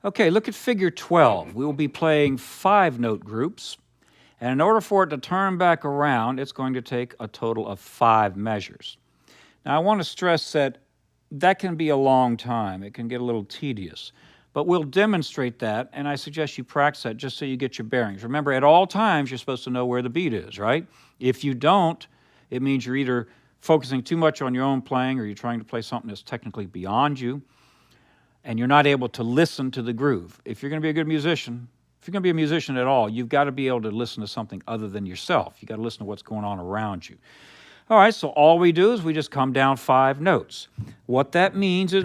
Okay, look at figure 12. We will be playing 5-note groups, and in order for it to turn back around, it's going to take a total of 5 measures. Now, I want to stress that that can be a long time. It can get a little tedious, but we'll demonstrate that, and I suggest you practice that just so you get your bearings. Remember, at all times, you're supposed to know where the beat is, right? If you don't, it means you're either focusing too much on your own playing or you're trying to play something that's technically beyond you, and you're not able to listen to the groove. If you're going to be a good musician, if you're going to be a musician at all, you've got to be able to listen to something other than yourself. You've got to listen to what's going on around you. All right, so all we do is we just come down 5 notes. What that means is...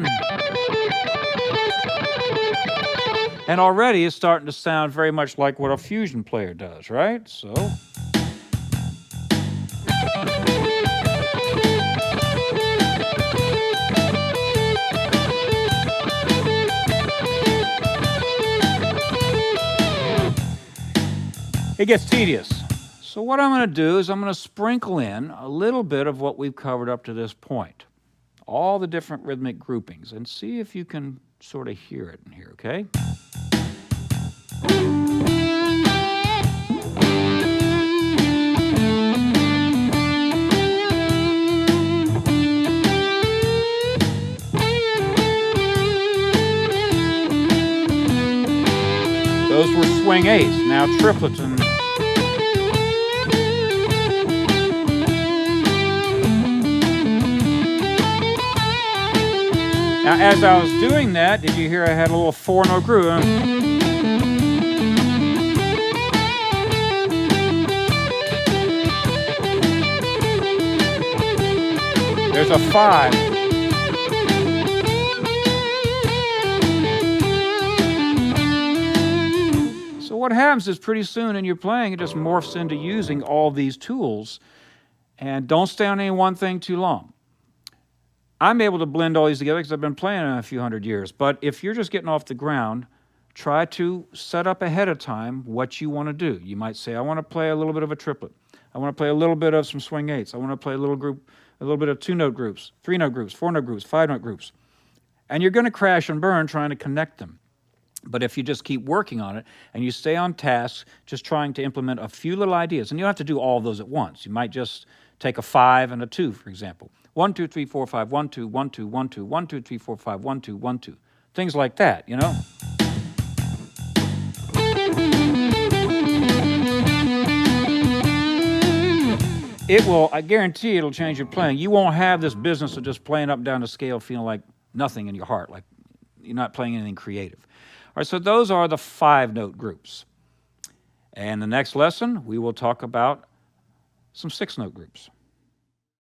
And already it's starting to sound very much like what a fusion player does, right? So... it gets tedious. So what I'm going to do is I'm going to sprinkle in a little bit of what we've covered up to this point. All the different rhythmic groupings, and see if you can sort of hear it in here, okay? Those were swing 8s, now triplets and... Now, as I was doing that, did you hear I had a little 4-note groove? There's a 5. So what happens is pretty soon in your playing, it just morphs into using all these tools. And don't stay on any one thing too long. I'm able to blend all these together because I've been playing a few hundred years. But if you're just getting off the ground, try to set up ahead of time what you want to do. You might say, I want to play a little bit of a triplet. I want to play a little bit of some swing 8s. I want to play a little bit of 2-note groups, 3-note groups, 4-note groups, 5-note groups. And you're going to crash and burn trying to connect them. But if you just keep working on it and you stay on task, just trying to implement a few little ideas, and you don't have to do all of those at once. You might just take a 5 and a 2, for example. 1, 2, 3, 4, 5, 1, 2, 1, 2, 1, 2, 1, 2, 3, 4, 5, 1, 2, 1, 2. Things like that, you know? It will, I guarantee it'll change your playing. You won't have this business of just playing up and down the scale feeling like nothing in your heart, like you're not playing anything creative. All right, so those are the 5-note groups. And the next lesson, we will talk about some 6-note groups.